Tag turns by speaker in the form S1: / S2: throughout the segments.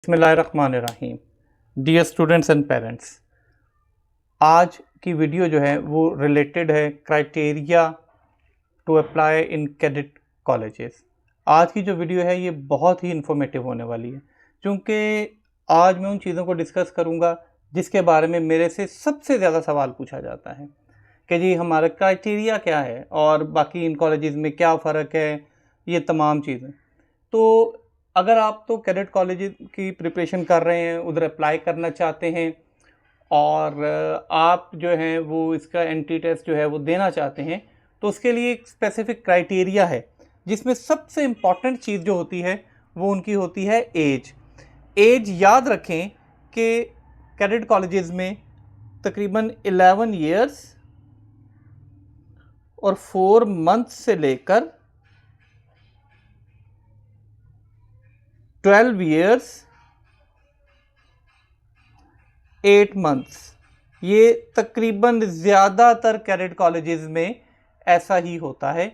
S1: बिस्मिल्लाहिर्रहमानिर्रहीम। Dear students and parents, आज की वीडियो जो है वो रिलेटेड है criteria to apply in cadet colleges. आज की जो वीडियो है ये बहुत ही इंफॉर्मेटिव होने वाली है, क्योंकि आज मैं उन चीज़ों को डिस्कस करूँगा जिसके बारे में मेरे से सबसे ज़्यादा सवाल पूछा जाता है कि जी हमारा क्राइटेरिया क्या है और बाकी इन कॉलेजेस में क्या फ़र्क है, ये तमाम चीज़ें। तो अगर आप तो कैडेट कॉलेज की प्रिपरेशन कर रहे हैं, उधर अप्लाई करना चाहते हैं और आप जो हैं वो इसका एंट्री टेस्ट जो है वो देना चाहते हैं, तो उसके लिए एक स्पेसिफिक क्राइटेरिया है जिसमें सबसे इम्पॉर्टेंट चीज़ जो होती है वो उनकी होती है एज। एज याद रखें कि कैडेट कॉलेजेस में तकरीबन 11 ईयर्स और 4 मंथ से लेकर 12 ईयर्स 8 मंथ्स, ये तकरीबन ज़्यादातर कैडेट कॉलेजेस में ऐसा ही होता है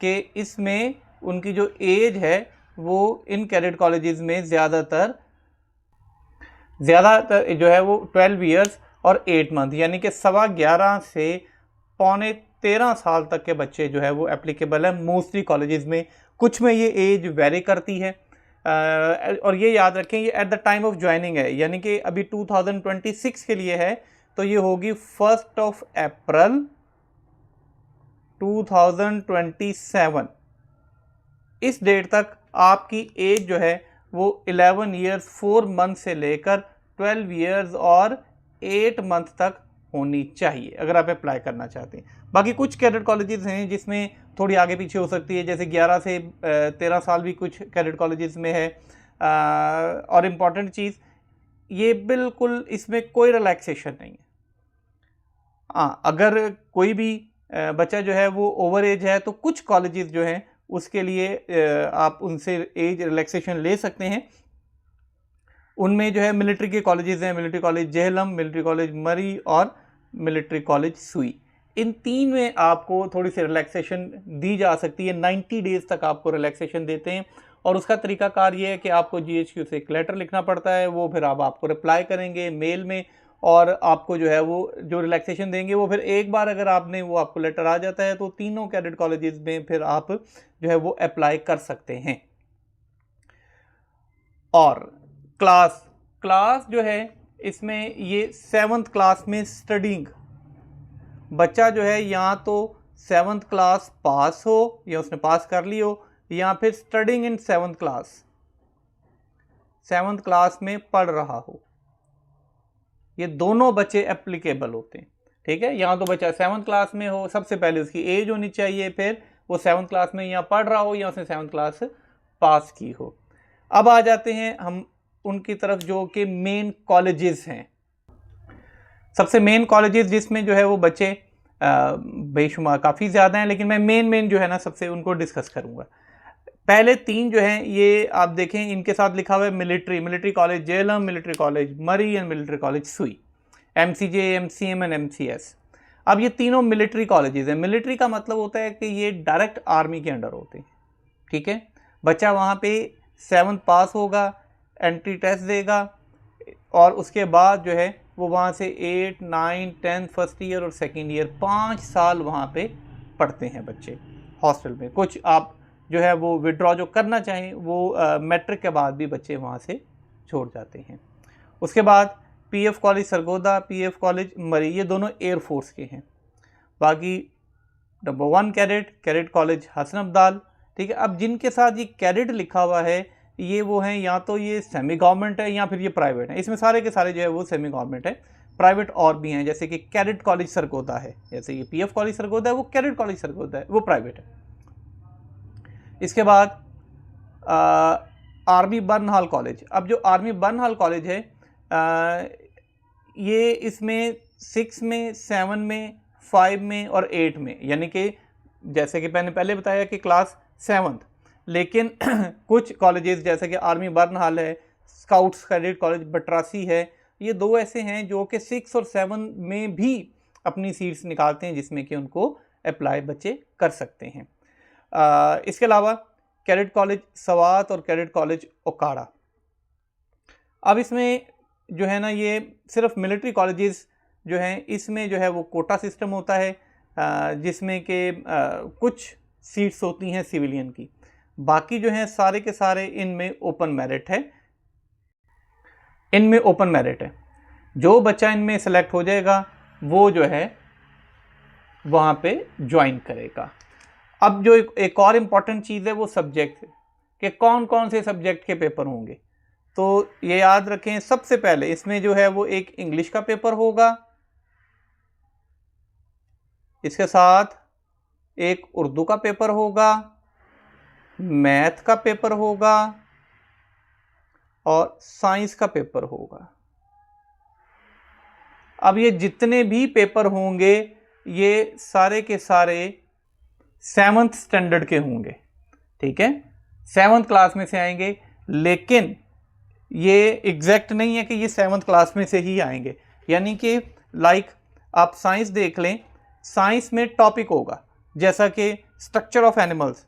S1: कि इसमें उनकी जो एज है वो इन कैडेट कॉलेजेस में ज़्यादातर जो है वो 12 ईयर्स और 8 मंथ, यानी कि 11.25 से 12.75 साल तक के बच्चे जो है वो एप्लीकेबल है मोस्टली कॉलेजेस में। कुछ में ये एज वेरी करती है और ये याद रखें ये at the time of joining है, यानी कि अभी 2026 के लिए है तो ये होगी 1 अप्रैल 2027। इस डेट तक आपकी एज जो है वो 11 ईयर्स 4 मंथ से लेकर 12 ईयर्स और 8 मंथ तक होनी चाहिए अगर आप अप्लाई करना चाहते हैं। बाकी कुछ कैडेट कॉलेजेस हैं जिसमें थोड़ी आगे पीछे हो सकती है, जैसे 11 से 13 साल भी कुछ कैडेट कॉलेजेस में है। और इम्पॉर्टेंट चीज़, ये बिल्कुल इसमें कोई रिलैक्सेशन नहीं है। हाँ, अगर कोई भी बच्चा जो है वो ओवर एज है तो कुछ कॉलेजेस जो हैं उसके लिए आप उनसे एज रिलैक्सेशन ले सकते हैं। उनमें जो है मिलिट्री के कॉलेजेस हैं, military college Jhelum, military college मरी और मिलिट्री कॉलेज सुई। इन तीन में आपको थोड़ी सी रिलैक्सेशन दी जा सकती है। 90 डेज तक आपको रिलैक्सेशन देते हैं और उसका तरीकाकार ये है कि आपको GHQ से एक लेटर लिखना पड़ता है, वो फिर आप आपको रिप्लाई करेंगे मेल में और आपको जो है वो जो रिलैक्सेशन देंगे वो फिर एक बार अगर आपने वो आपको लेटर आ जाता है तो तीनों कैडेट कॉलेजेस में फिर आप जो है वो अप्लाई कर सकते हैं। और क्लास जो है इसमें ये 7th क्लास में स्टडिंग बच्चा जो है या तो 7th क्लास पास हो या उसने पास कर ली हो या फिर स्टडिंग इन 7th क्लास में पढ़ रहा हो, ये दोनों बच्चे एप्लीकेबल होते हैं। ठीक है, या तो बच्चा 7th क्लास में हो, सबसे पहले उसकी एज होनी चाहिए, फिर वो 7th क्लास में या पढ़ रहा हो या उसने 7th क्लास पास की हो। अब आ जाते हैं हम उनकी तरफ जो कि मेन कॉलेजेस हैं। सबसे मेन कॉलेजेस जिसमें जो है वो बच्चे बेशुमार काफ़ी ज़्यादा हैं, लेकिन मैं मेन जो है ना सबसे उनको डिस्कस करूँगा। पहले 3 जो हैं ये आप देखें, इनके साथ लिखा हुआ है military college Jhelum, military college मरी एंड मिलिट्री कॉलेज सुई, MCJ, MCM एंड MCS। अब ये तीनों मिलिट्री कॉलेजेस हैं। मिलिट्री का मतलब होता है कि ये डायरेक्ट आर्मी के अंडर होते हैं। ठीक है, बच्चा वहाँ पे 7th पास होगा, एंट्री टेस्ट देगा और उसके बाद जो है वो वहाँ से 8, 9, 10 फर्स्ट ईयर और सेकेंड ईयर 5 साल वहाँ पे पढ़ते हैं बच्चे हॉस्टल में। कुछ आप जो है वो विड्रॉ जो करना चाहें वो मैट्रिक के बाद भी बच्चे वहाँ से छोड़ जाते हैं। उसके बाद PF college Sargodha, PF college Murree, ये दोनों एयरफोर्स के हैं। बाकी number 1 cadet college Hasan Abdal. ठीक है, अब जिनके साथ ये कैडेट लिखा हुआ है ये वो हैं या तो ये सेमी गवर्नमेंट है या फिर ये प्राइवेट है। इसमें सारे के सारे जो है वो सेमी गवर्नमेंट है। प्राइवेट और भी हैं, जैसे कि कैडेट कॉलेज सरगोदा है, जैसे ये PF कॉलेज सरगोदा है वो कैडेट कॉलेज सरगोदा है, वो प्राइवेट है। इसके बाद आर्मी बर्नहाल कॉलेज। अब जो आर्मी बर्नहाल कॉलेज है ये इसमें 6 में, 7 में, 5 में और 8 में, यानी कि जैसे कि मैंने पहले बताया कि क्लास 7th, लेकिन कुछ कॉलेजेस जैसे कि आर्मी बर्नहाल है, स्काउट्स कैडेट कॉलेज बटरासी है, ये दो ऐसे हैं जो कि 6 और 7 में भी अपनी सीट्स निकालते हैं जिसमें कि उनको अप्लाई बच्चे कर सकते हैं। इसके अलावा कैडेट कॉलेज सवात और कैडेट कॉलेज ओकाड़ा। अब इसमें जो है ना ये सिर्फ मिलिट्री कॉलेजेस जो हैं इसमें जो है वो कोटा सिस्टम होता है, जिसमें कि कुछ सीट्स होती हैं सिविलियन की, बाकी जो हैं सारे के सारे इनमें ओपन मेरिट है। इनमें ओपन मेरिट है, जो बच्चा इनमें सेलेक्ट हो जाएगा वो जो है वहाँ पे ज्वाइन करेगा। अब जो एक और इम्पॉर्टेंट चीज़ है वो सब्जेक्ट है कि कौन कौन से सब्जेक्ट के पेपर होंगे। तो ये याद रखें, सबसे पहले इसमें जो है वो एक इंग्लिश का पेपर होगा, इसके साथ एक उर्दू का पेपर होगा, मैथ का पेपर होगा और साइंस का पेपर होगा। अब ये जितने भी पेपर होंगे ये सारे के सारे 7th स्टैंडर्ड के होंगे, ठीक है, 7th क्लास में से आएंगे। लेकिन ये एग्जैक्ट नहीं है कि ये 7th क्लास में से ही आएंगे, यानी कि लाइक आप साइंस देख लें, साइंस में टॉपिक होगा जैसा कि structure of animals,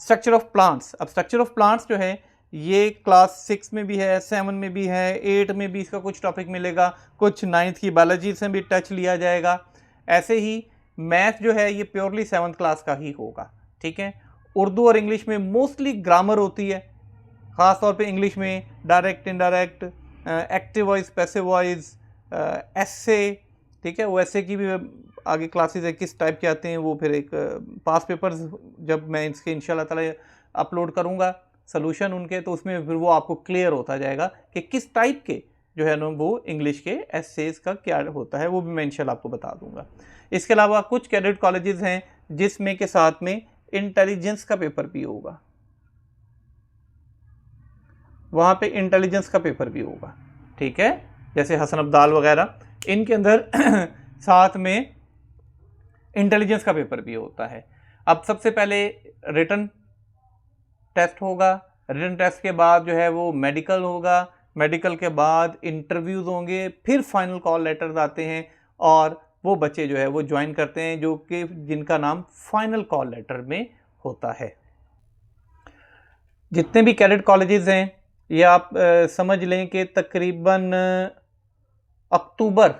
S1: structure of plants. अब स्ट्रक्चर ऑफ प्लांट्स जो है ये क्लास 6 में भी है, 7 में भी है, 8 में भी इसका कुछ टॉपिक मिलेगा, कुछ 9th की बायोलॉजी से भी टच लिया जाएगा। ऐसे ही मैथ जो है ये प्योरली 7th क्लास का ही होगा, ठीक है। उर्दू और इंग्लिश में मोस्टली ग्रामर होती है, ख़ास तौर पे इंग्लिश में direct, indirect, active voice, passive voice, essay, ठीक है। वो एसे की भी आगे क्लासेस है, किस टाइप के आते हैं वो फिर एक पास पेपर्स जब मैं इसके इंशाल्लाह ताला अपलोड करूँगा सॉल्यूशन उनके, तो उसमें फिर वो आपको क्लियर होता जाएगा कि किस टाइप के जो है ना वो इंग्लिश के एसेस का क्या होता है, वो भी मैं इंशाल्लाह आपको बता दूंगा। इसके अलावा कुछ कैडेट कॉलेजेस हैं जिसमें के साथ में इंटेलिजेंस का पेपर भी होगा, वहाँ पे इंटेलिजेंस का पेपर भी होगा, ठीक है, जैसे हसन अब्दाल वगैरह, इनके अंदर साथ में इंटेलिजेंस का पेपर भी होता है। अब सबसे पहले रिटन टेस्ट होगा, रिटन टेस्ट के बाद जो है वो मेडिकल होगा, मेडिकल के बाद इंटरव्यूज़ होंगे, फिर फाइनल कॉल लेटर्स आते हैं और वो बच्चे जो है वो ज्वाइन करते हैं, जो कि जिनका नाम फाइनल कॉल लेटर में होता है। जितने भी कैडेट कॉलेजेस हैं ये आप समझ लें कि तकरीबन अक्टूबर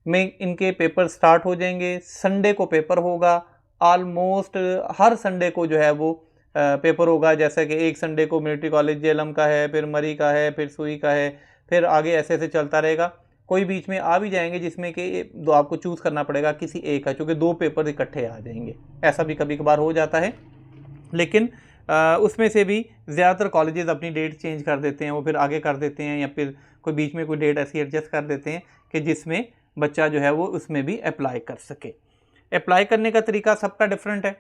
S1: में इनके पेपर स्टार्ट हो जाएंगे। संडे को पेपर होगा, ऑलमोस्ट हर संडे को जो है वो पेपर होगा, जैसे कि एक संडे को मिलिट्री कॉलेज जेलम का है, फिर मरी का है, फिर सुई का है, फिर आगे ऐसे ऐसे चलता रहेगा। कोई बीच में आ भी जाएंगे जिसमें कि दो आपको चूज़ करना पड़ेगा किसी एक का, क्योंकि 2 पेपर इकट्ठे आ जाएंगे, ऐसा भी कभी कभार हो जाता है। लेकिन उसमें से भी ज़्यादातर कॉलेजेस अपनी डेट चेंज कर देते हैं, वो फिर आगे कर देते हैं, या फिर कोई बीच में कोई डेट ऐसी एडजस्ट कर देते हैं कि जिसमें बच्चा जो है वो उसमें भी अप्लाई कर सके। अप्लाई करने का तरीका सबका डिफरेंट है,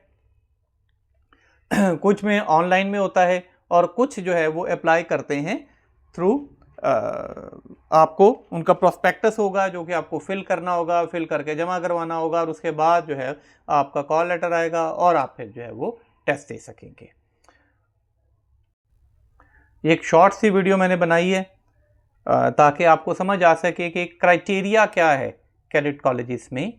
S1: कुछ में ऑनलाइन में होता है और कुछ जो है वो अप्लाई करते हैं थ्रू आपको उनका प्रोस्पेक्टस होगा जो कि आपको फिल करना होगा, फिल करके जमा करवाना होगा, और उसके बाद जो है आपका कॉल लेटर आएगा और आप फिर जो है वो टेस्ट दे सकेंगे। ये एक शॉर्ट सी वीडियो मैंने बनाई है ताकि आपको समझ आ सके कि क्राइटेरिया क्या है कैडेट कॉलेजेस में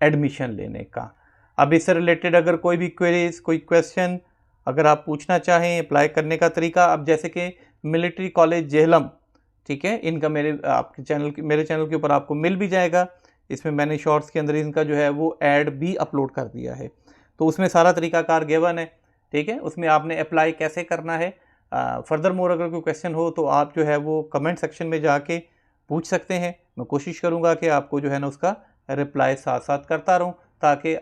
S1: एडमिशन लेने का। अब इससे रिलेटेड अगर कोई भी क्वेरीज, कोई क्वेश्चन अगर आप पूछना चाहें, अप्लाई करने का तरीका, अब जैसे कि मिलिट्री कॉलेज जेहलम, ठीक है, इनका मेरे चैनल के ऊपर आपको मिल भी जाएगा। इसमें मैंने शॉर्ट्स के अंदर इनका जो है वो ऐड भी अपलोड कर दिया है, तो उसमें सारा तरीकाकार गिवन है, ठीक है। उसमें आपने अप्लाई कैसे करना है, फर्दर मोर अगर कोई क्वेश्चन हो तो आप जो है वो कमेंट सेक्शन में जाके पूछ सकते हैं। मैं कोशिश करूँगा कि आपको जो है ना उसका रिप्लाई साथ साथ करता रहूँ, ताकि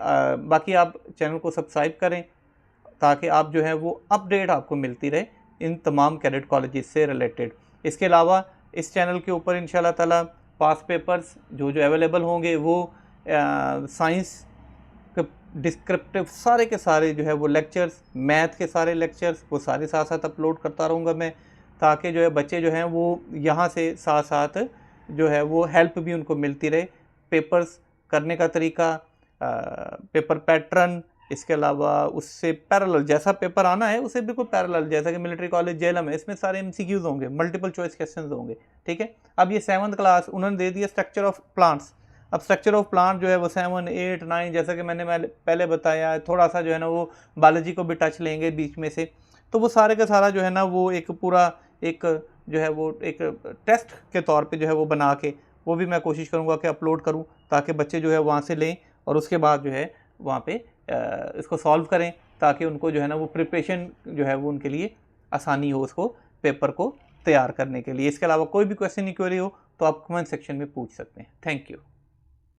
S1: बाकी आप चैनल को सब्सक्राइब करें ताकि आप जो है वो अपडेट आपको मिलती रहे इन तमाम कैडेट कॉलेजेस से रिलेटेड। इसके अलावा इस चैनल के ऊपर इंशाल्लाह ताला पास पेपर्स जो जो अवेलेबल होंगे वो साइंस के डिस्क्रिप्टिव सारे के सारे जो है वो लेक्चर्स, मैथ के सारे लेक्चर्स, वो सारे साथ साथ अपलोड करता रहूँगा मैं, ताकि जो है बच्चे जो हैं वो यहाँ से साथ साथ जो है वो हेल्प भी उनको मिलती रहे। पेपर्स करने का तरीका, पेपर पैटर्न, इसके अलावा उससे पैरेलल जैसा पेपर आना है उसे बिल्कुल पैरेलल, जैसा कि मिलिट्री कॉलेज जेलम है, इसमें सारे MCQs होंगे, मल्टीपल चॉइस क्वेश्चंस होंगे, ठीक है। अब ये 7th क्लास उन्होंने दे दिया स्ट्रक्चर ऑफ प्लांट्स। अब स्ट्रक्चर ऑफ प्लांट जो है वो 7, 8, 9 जैसा कि मैंने पहले बताया, थोड़ा सा जो है ना वो बायोलॉजी को भी टच लेंगे बीच में से, तो वो सारे का सारा जो है ना वो एक पूरा एक जो है वो एक टेस्ट के तौर पे जो है वो बना के वो भी मैं कोशिश करूँगा कि अपलोड करूँ, ताकि बच्चे जो है वहाँ से लें और उसके बाद जो है वहाँ पे इसको सॉल्व करें, ताकि उनको जो है ना वो प्रिपरेशन जो है वो उनके लिए आसानी हो उसको पेपर को तैयार करने के लिए। इसके अलावा कोई भी क्वेश्चन इंक्वायरी हो तो आप कमेंट सेक्शन में पूछ सकते हैं। Thank you.